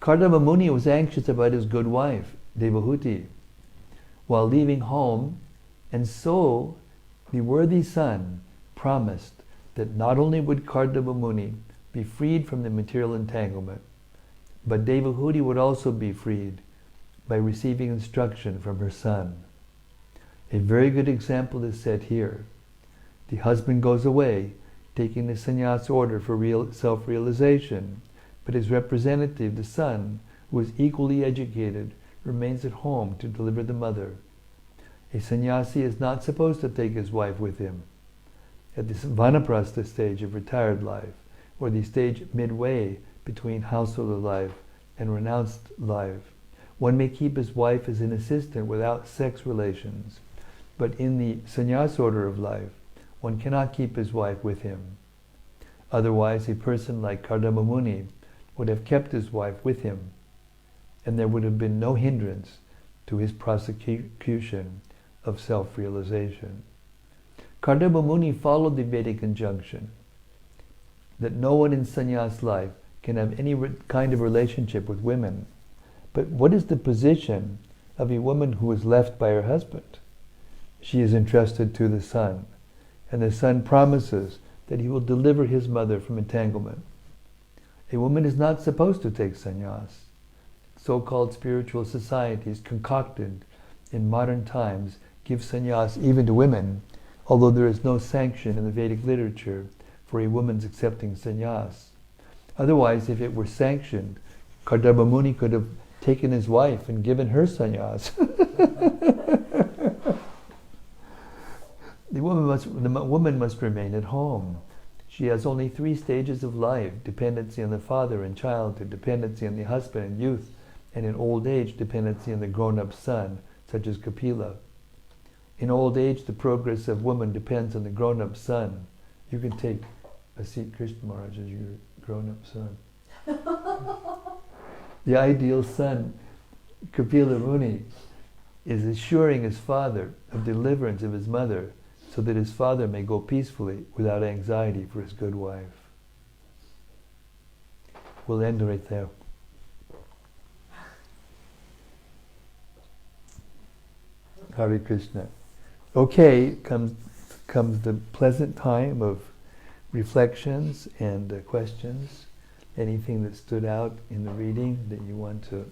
Kardama Muni was anxious about his good wife, Devahuti, while leaving home, and so the worthy son promised that not only would Kardama Muni be freed from the material entanglement, but Devahuti would also be freed by receiving instruction from her son. A very good example is set here. The husband goes away, taking the sannyas order for self-realization, but his representative, the son, who is equally educated, remains at home to deliver the mother. A sannyasi is not supposed to take his wife with him. At this vanaprastha stage of retired life, or the stage midway between householder life and renounced life, one may keep his wife as an assistant without sex relations, but in the sannyas order of life, one cannot keep his wife with him. Otherwise, a person like Kardama Muni would have kept his wife with him, and there would have been no hindrance to his prosecution of self-realization. Kardama Muni followed the Vedic injunction that no one in sannyas life can have any kind of relationship with women. But what is the position of a woman who is left by her husband? She is entrusted to the son, and the son promises that he will deliver his mother from entanglement. A woman is not supposed to take sannyas. So-called spiritual societies concocted in modern times give sannyas even to women, although there is no sanction in the Vedic literature for a woman's accepting sannyas. Otherwise, if it were sanctioned, Kardama Muni could have taken his wife and given her sannyas. The woman must remain at home. She has only 3 stages of life: dependency on the father in childhood, dependency on the husband in youth, and in old age, dependency on the grown-up son, such as Kapila. In old age, the progress of woman depends on the grown-up son. You can take a seat, Krishna Maharaj, as your grown-up son. The ideal son, Kapila Muni, is assuring his father of deliverance of his mother, so that his father may go peacefully without anxiety for his good wife. We'll end right there. Hare Krishna. Okay, comes the pleasant time of reflections and questions. Anything that stood out in the reading that you want to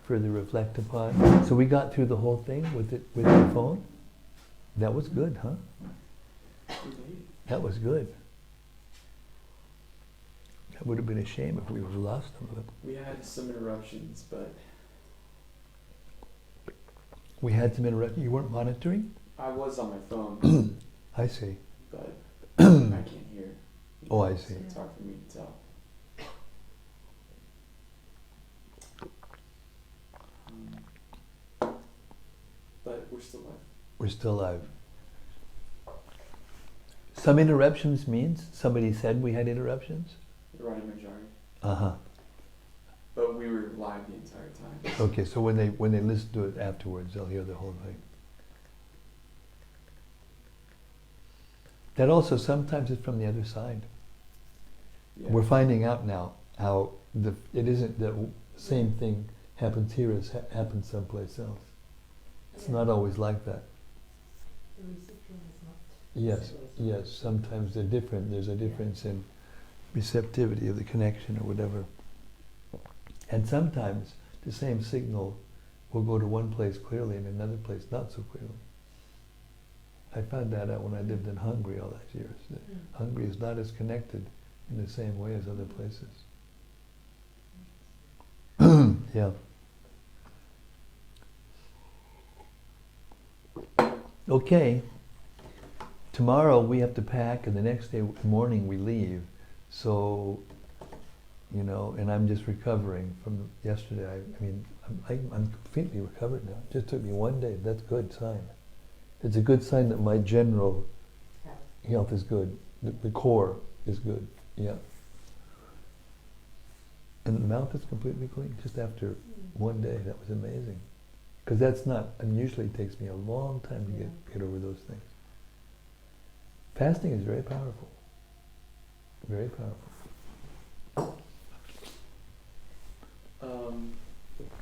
further reflect upon? So we got through the whole thing with the phone? That was good, huh? That was good. That would have been a shame if we would have lost some of it. We had some interruptions, but... We had some interruptions. You weren't monitoring? I was on my phone. I see. But I can't hear. Oh, I see. So it's hard for me to tell. But we're still live. We're still live. Some interruptions means somebody said we had interruptions? The right majority. Uh-huh. But we were live the entire time. Okay, so when they listen to it afterwards, they'll hear the whole thing. That also sometimes is from the other side. Yeah. We're finding out now how it isn't the same thing happens here as happens someplace else. It's not always like that. The recipient is not. Yes. Sometimes they're different. There's a difference in receptivity of the connection or whatever. And sometimes the same signal will go to one place clearly and another place not so clearly. I found that out when I lived in Hungary all those years. That Hungary is not as connected in the same way as other places. Yeah. Okay. Tomorrow we have to pack, and the next day morning we leave. So, you know, and I'm just recovering from yesterday. I mean, I'm completely recovered now. It just took me one day. That's a good sign. It's a good sign that my general health is good. The core is good. Yeah. And the mouth is completely clean just after one day. That was amazing. Because that's not, usually it takes me a long time to get over those things. Fasting is very powerful. Very powerful.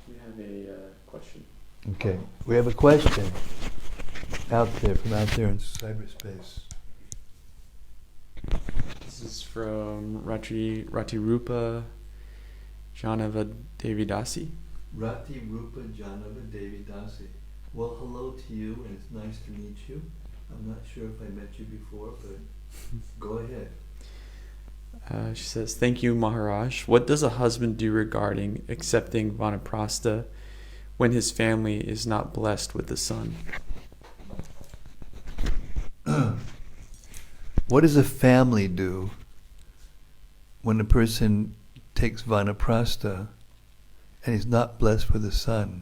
We have a question. Okay, we have a question out there, from out there in cyberspace. This is from Ratirupa Janava Devidasi. Rati Rupa Janava Devidasi. Well, hello to you, and it's nice to meet you. I'm not sure if I met you before, but go ahead. She says, thank you, Maharaj. What does a husband do regarding accepting vanaprastha when his family is not blessed with a son? What does a family do when a person takes vanaprastha and he's not blessed with a son?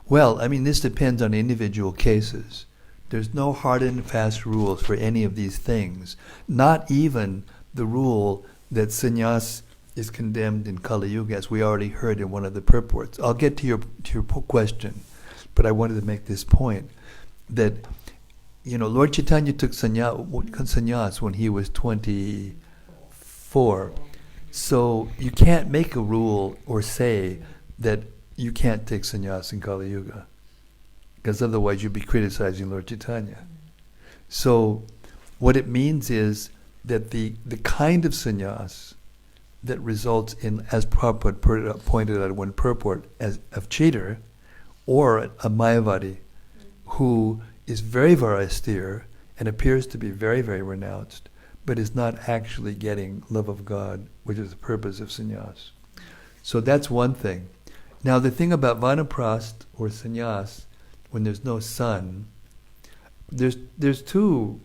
Well, I mean, this depends on individual cases. There's no hard and fast rules for any of these things. Not even the rule that sannyas is condemned in Kali Yuga, as we already heard in one of the purports. I'll get to your question, but I wanted to make this point that, you know, Lord Chaitanya took sannyas when he was 24. So you can't make a rule or say that you can't take sannyas in Kali Yuga, because otherwise you'd be criticizing Lord Chaitanya. So what it means is that the kind of sannyas that results in, as Prabhupada pointed out in one purport, as of cheater, or a Mayavadi who is very, very austere and appears to be very, very renounced, but is not actually getting love of God, which is the purpose of sannyas. So that's one thing. Now the thing about vanaprastha or sannyas, when there's no son, there's two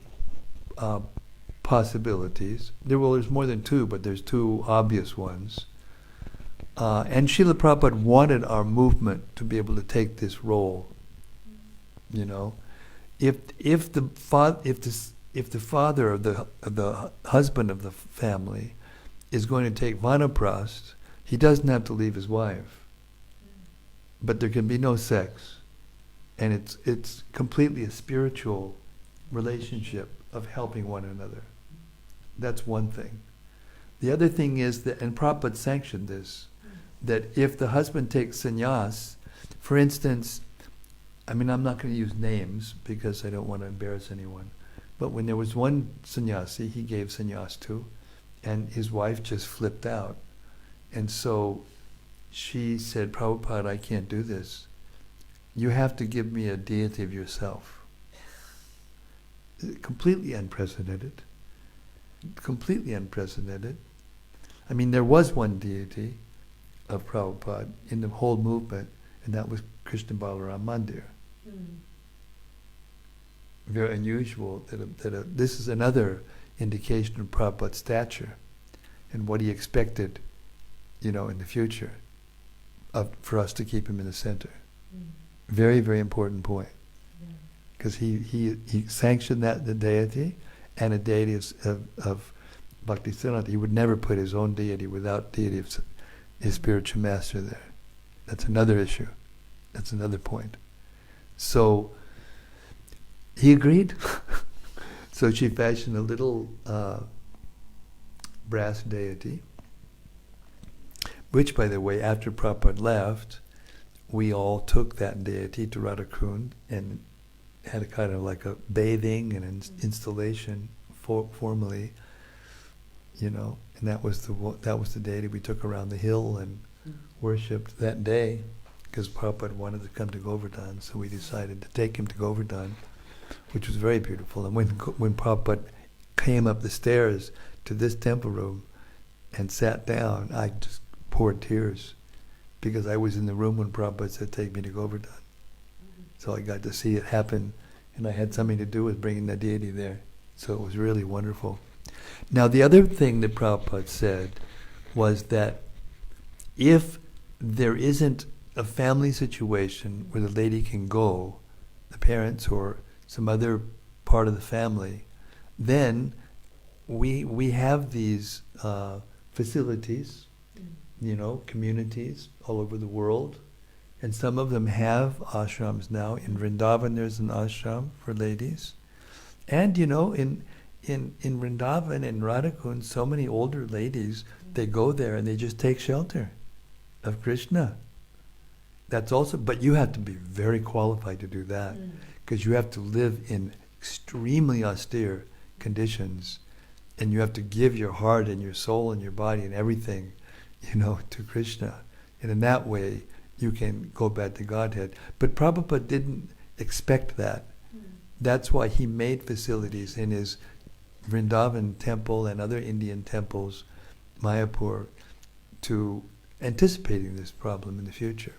possibilities. There's more than two, but there's two obvious ones. And Srila Prabhupada wanted our movement to be able to take this role. You know, if the father of the husband of the family is going to take vanaprastha, he doesn't have to leave his wife. But there can be no sex, and it's completely a spiritual relationship of helping one another. That's one thing. The other thing is that, and Prabhupada sanctioned this, that if the husband takes sannyas, for instance, I mean, I'm not going to use names because I don't want to embarrass anyone, but when there was one sannyasi he gave sannyas to, and his wife just flipped out, and so she said, Prabhupada, I can't do this. You have to give me a deity of yourself. Completely unprecedented. Completely unprecedented. I mean, there was one deity of Prabhupada in the whole movement, and that was Krishna Balaram Mandir. Very unusual that this is another indication of Prabhupada's stature and what he expected, you know, in the future, for us to keep him in the center. Very, very important point, because he sanctioned that, the deity, and a deity of Bhakti Siddhanta. He would never put his own deity without deity of his spiritual master there. That's another issue. That's another point. So he agreed. So she fashioned a little brass deity, which, by the way, after Prabhupada left, we all took that deity to Radhakund and had a kind of like a bathing and installation formally, you know, and that was the deity we took around the hill and worshipped that day, because Prabhupada wanted to come to Govardhan, so we decided to take him to Govardhan, which was very beautiful. And when Prabhupada came up the stairs to this temple room and sat down, I just poured tears, because I was in the room when Prabhupada said, take me to Govardhan. So I got to see it happen, and I had something to do with bringing the deity there. So it was really wonderful. Now the other thing that Prabhupada said was that if there isn't a family situation where the lady can go, the parents or some other part of the family, then we have these facilities, communities all over the world, and some of them have ashrams now. In Vrindavan there's an ashram for ladies, and in Vrindavan and Radhakund, so many older ladies, they go there and they just take shelter of Krishna. That's also, but you have to be very qualified to do that, because you have to live in extremely austere conditions, and you have to give your heart and your soul and your body and everything, to Krishna. And in that way, you can go back to Godhead. But Prabhupada didn't expect that. That's why he made facilities in his Vrindavan temple and other Indian temples, Mayapur, to anticipating this problem in the future.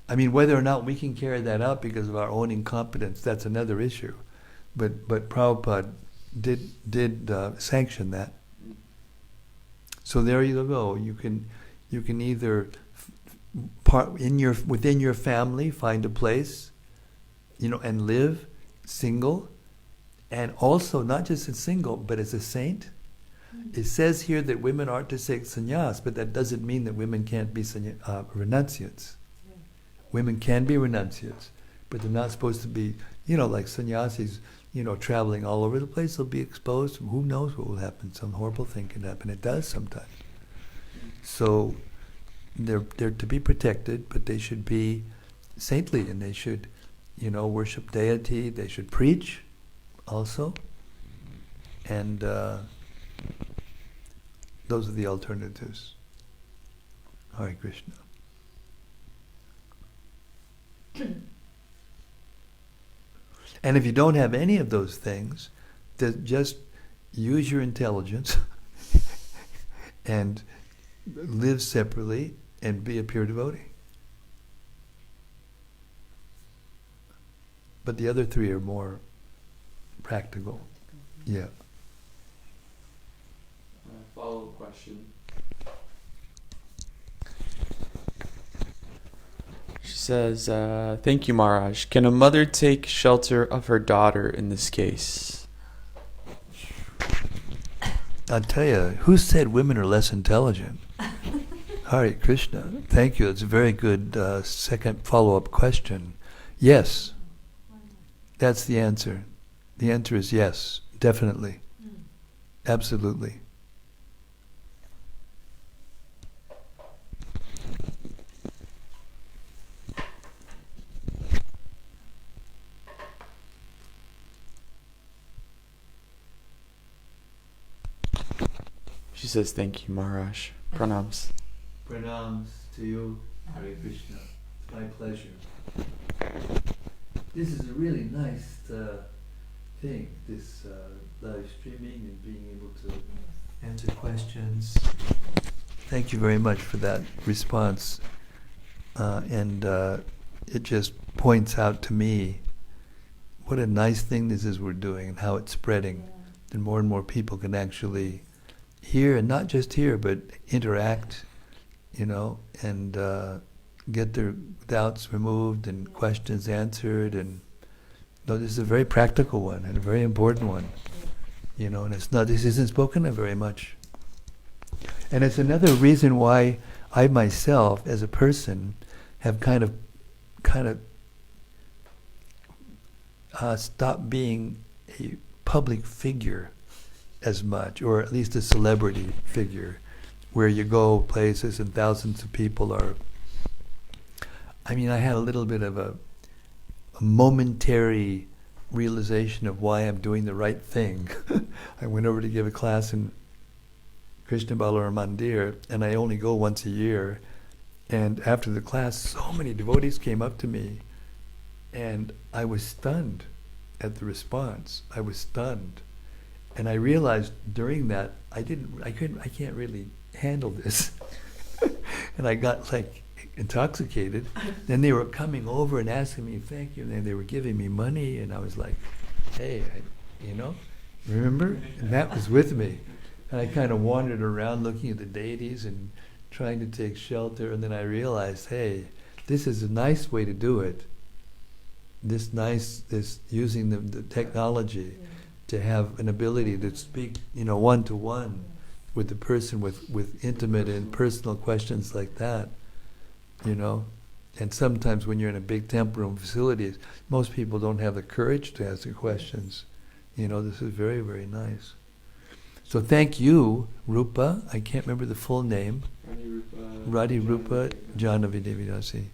I mean, whether or not we can carry that out because of our own incompetence, that's another issue. But Prabhupada did sanction that. So there you go. You can either within your family find a place, and live single, and also not just as single, but as a saint. It says here that women aren't to take sannyas, but that doesn't mean that women can't be renunciates. Women can be renunciates, but they're not supposed to be, like sannyasis, traveling all over the place. They'll be exposed. Who knows what will happen? Some horrible thing can happen. It does sometimes. So they're to be protected, but they should be saintly, and they should, worship deity. They should preach also. And those are the alternatives. Hare Krishna. And if you don't have any of those things, just use your intelligence and live separately and be a pure devotee. But the other three are more practical. Yeah. Follow-up question. She says, thank you, Maharaj. Can a mother take shelter of her daughter in this case? I'll tell you, who said women are less intelligent? Hare Krishna. Thank you. It's a very good second follow-up question. Yes. That's the answer. The answer is yes, definitely. Absolutely. She says, thank you, Maharaj. Pranams. Pranams to you, Hare Krishna. It's my pleasure. This is a really nice thing, this live streaming and being able to answer questions. Thank you very much for that response. And it just points out to me what a nice thing this is we're doing and how it's spreading. And more people can actually hear, and not just hear, but interact, and get their doubts removed and questions answered. And this is a very practical one and a very important one, and this isn't spoken of very much. And it's another reason why I myself, as a person, have kind of stopped being a public figure as much, or at least a celebrity figure, where you go places and thousands of people are. I had a little bit of a momentary realization of why I'm doing the right thing. I went over to give a class in Krishna Balar Mandir, and I only go once a year, And after the class, so many devotees came up to me, and I was stunned at the response. I was stunned. And I realized during that, I can't really handle this. And I got like intoxicated. Then they were coming over and asking me, thank you, and they were giving me money, and I was like, hey, remember? And that was with me. And I kind of wandered around looking at the deities and trying to take shelter, and then I realized, hey, this is a nice way to do it. This using the technology to have an ability to speak, one-to-one with the person with intimate and personal questions like that, And sometimes when you're in a big temple room facilities, most people don't have the courage to ask the questions. This is very, very nice. So thank you, Rupa. I can't remember the full name. Radhi Rupa Janavi Devidasi.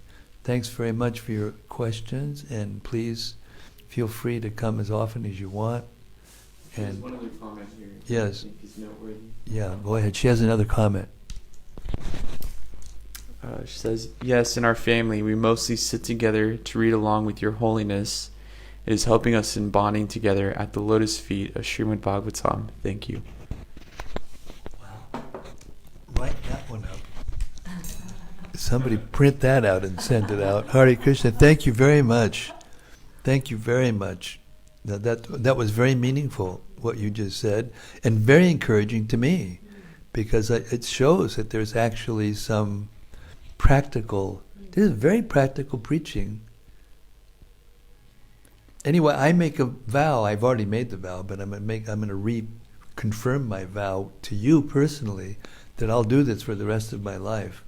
Thanks very much for your questions, and please feel free to come as often as you want. There's one other comment here. Yes. I think is noteworthy. Yeah, go ahead. She has another comment. She says, yes, in our family, we mostly sit together to read along with your holiness. It is helping us in bonding together at the lotus feet of Srimad-Bhagavatam. Thank you. Wow. Write that one up. Somebody print that out and send it out. Hare Krishna, thank you very much. Thank you very much. That was very meaningful, what you just said, and very encouraging to me, because it shows that there's actually some this is very practical preaching. Anyway, I make a vow. I've already made the vow, but I'm going to reconfirm my vow to you personally that I'll do this for the rest of my life,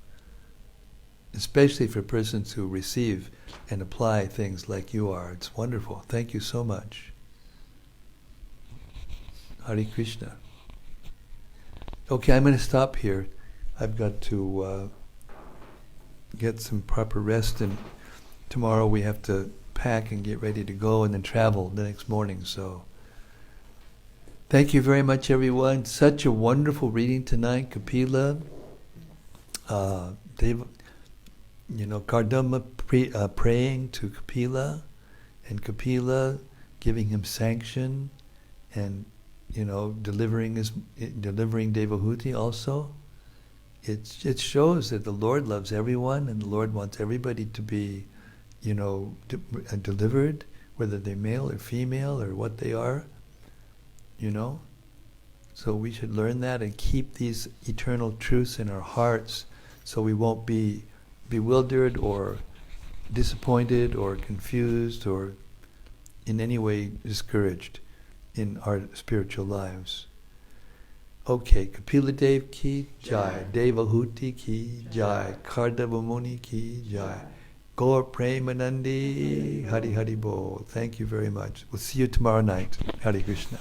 especially for persons who receive and apply things like you are. It's wonderful. Thank you so much. Hare Krishna. Okay, I'm going to stop here. I've got to get some proper rest, and tomorrow we have to pack and get ready to go and then travel the next morning. So thank you very much, everyone. Such a wonderful reading tonight. Kapila, Kardama praying to Kapila, and Kapila giving him sanction, and delivering Devahuti also. It shows that the Lord loves everyone, and the Lord wants everybody to be delivered, whether they're male or female or what they are, So we should learn that and keep these eternal truths in our hearts, so we won't be bewildered or disappointed or confused or in any way discouraged in our spiritual lives. Okay, Kapila Dev ki jai, Devahuti ki jai, Kardama Muni ki jai, Gaur Premanandi, Hari Hari Bol. Thank you very much. We'll see you tomorrow night. Hare Krishna.